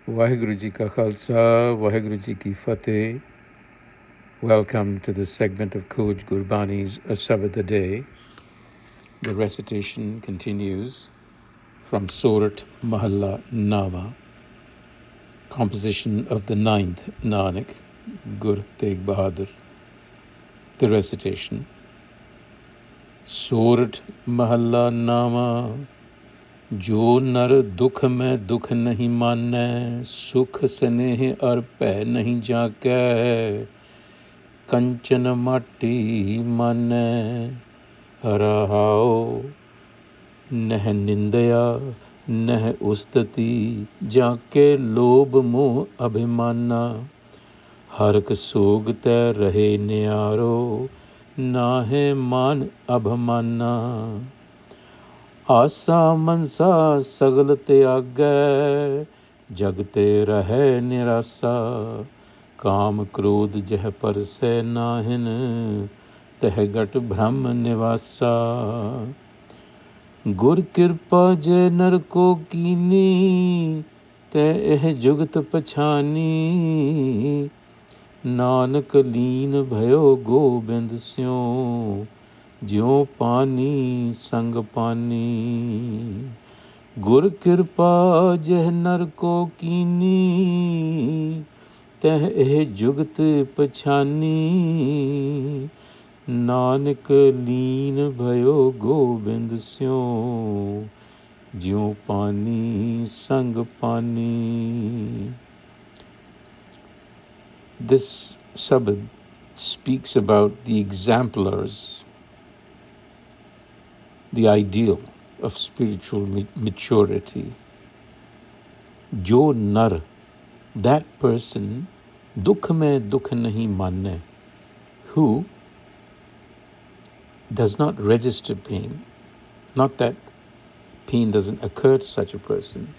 Waheguru Ji Ka Khalsa, Waheguru Ji Ki Fateh. Welcome to this segment of Coach Gurbani's a-sabad-a-day. The recitation continues from Surat Mahalla Nama, composition of the 9th Nanak, Gur Tegh Bahadur. The recitation. Surat Mahalla Nama, जो नर दुख में दुख नहीं मानै, सुख स्नेह और भय नहीं जाकै, कंचन माटी मानै। रहाओ नह निंदया नह उस्तति, जाके लोभ मोह अभिमाना। हरक सोग तै रहे न्यारो, नाहे मान अभिमाना। आसा मनसा सगल त्यागै, जगते रहे निरासा। काम क्रोध जह परसै नाहिन, तह गट ब्रह्म निवासा। गुर कृपा जय नर को कीनी, तै एह जुगत पछानी। नानक लीन भयो गोबिंद स्यों, ज्यों पानी संग पानी। गुर कृपा जह नर को कीनी, तह एह जुगत पछानी। नानक लीन भयो गोबिंद स्यों, ज्यों पानी संग पानी। This sabad speaks about the exemplars, the ideal of spiritual maturity. Jo nar, that person, dukh mein dukh nahi manne, who does not register pain. Not that pain doesn't occur to such a person.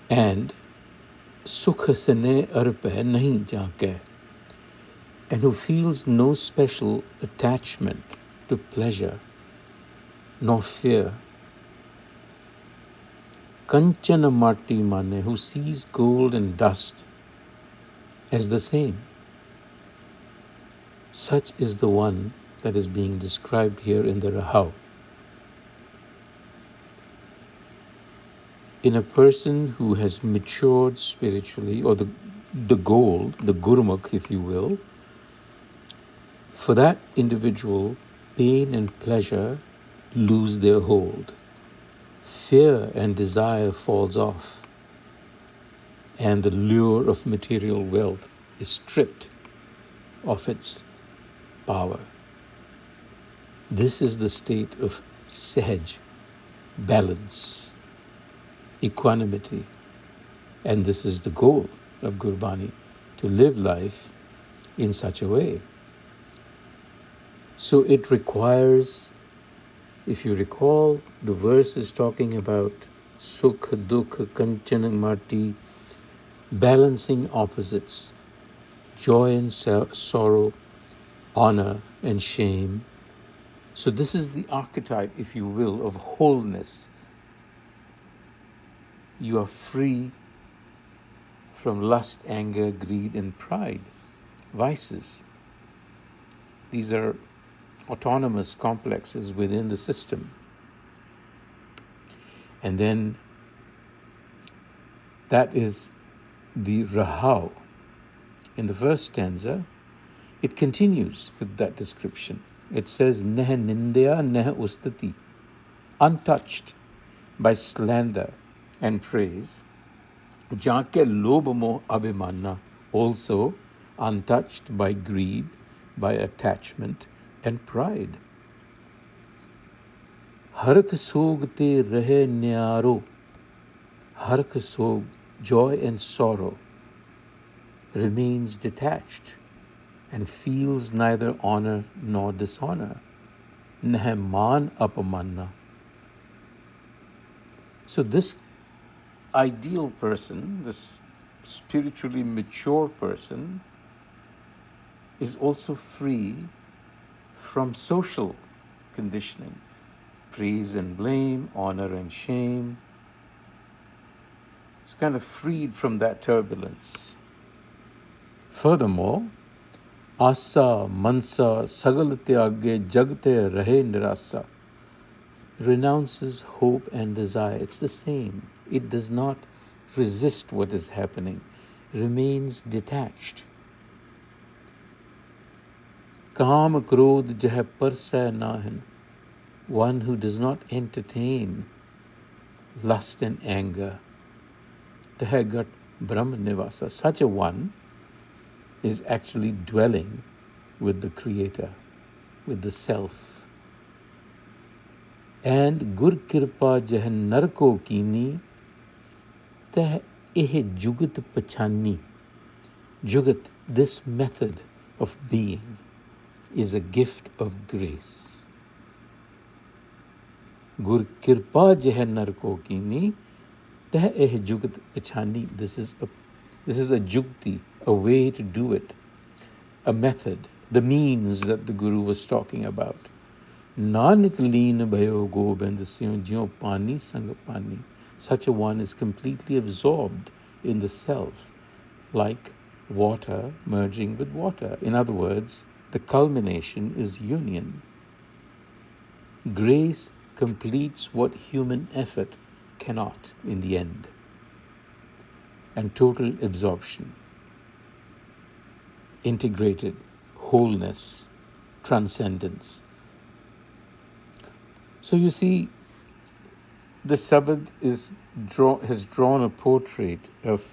And sukh sne arpe nahi jaake, and who feels no special attachment to pleasure nor fear. Kanchana mati mane, who sees gold and dust as the same. Such is the one that is being described here in the Rahau. In a person who has matured spiritually, or the goal, the gurmukh, if you will, for that individual, pain and pleasure lose their hold. Fear and desire falls off, and the lure of material wealth is stripped of its power. This is the state of sahaj, balance, equanimity, and this is the goal of Gurbani, to live life in such a way. So it requires, if you recall, the verse is talking about sukh, dukh, kanchana mati, balancing opposites, joy and sorrow, honor and shame. So this is the archetype, if you will, of wholeness. You are free from lust, anger, greed, and pride, vices. These are autonomous complexes within the system. And then that is the Rahau. In the first stanza, it continues with that description. It says, Neh nindya neh ustati, untouched by slander and praise. Jaake lobh moh abhimana, also untouched by greed, by attachment and pride. Hark sog te rahe nyaro, hark sog, joy and sorrow, remains detached and feels neither honor nor dishonor. Neh man apamanna. So this ideal person, this spiritually mature person, is also free from social conditioning, praise and blame, honor and shame, It's kind of freed from that turbulence. Furthermore, asa, mansa, sagal tyagge jagte rahe nirasa renounces hope and desire. It's the same. It does not resist what is happening, remains detached. Kam krodh jah parsai nahin, one who does not entertain lust and anger. Tahagat Brahma Nivasa. Such a one is actually dwelling with the Creator, with the Self. And Gur Kirpa Jah Narko Kini Tah Eh Jugat Pachani. Jugat, this method of being, is a gift of grace. Gur Kirpa Jah Narko Kini Tah Eh Jugat Pachani. This is a jukti, a way to do it, a method, the means that the Guru was talking about. Nanak leen bhayo gobind syo jyo pani sang pani. Such a one is completely absorbed in the self, like water merging with water. In other words, the culmination is union. Grace completes what human effort cannot in the end. And total absorption, integrated wholeness, transcendence. So you see, the Sabad has drawn a portrait of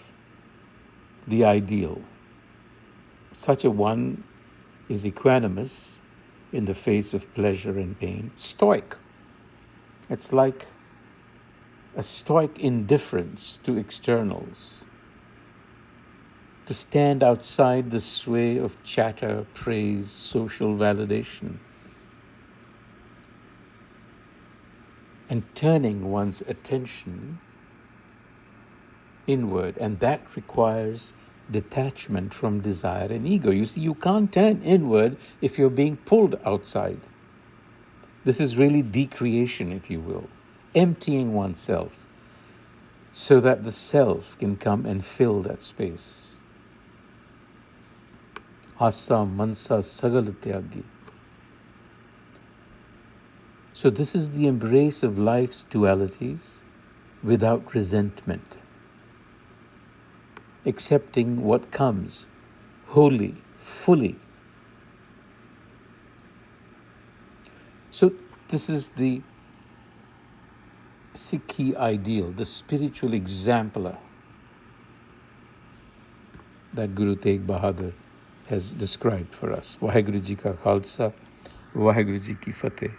the ideal. Such a one is equanimous in the face of pleasure and pain, stoic. It's like a stoic indifference to externals, to stand outside the sway of chatter, praise, social validation, and turning one's attention inward. And that requires detachment from desire and ego. You see, you can't turn inward if you're being pulled outside. This is really decreation, if you will, emptying oneself so that the self can come and fill that space. Asa, mansa, sagal tyagi. So this is the embrace of life's dualities without resentment, accepting what comes wholly, fully. So this is the Sikhi ideal, the spiritual exemplar that Guru Tegh Bahadur has described for us. Vaheguru Ji Ka Khalsa, Vaheguru Ji Ki Fateh.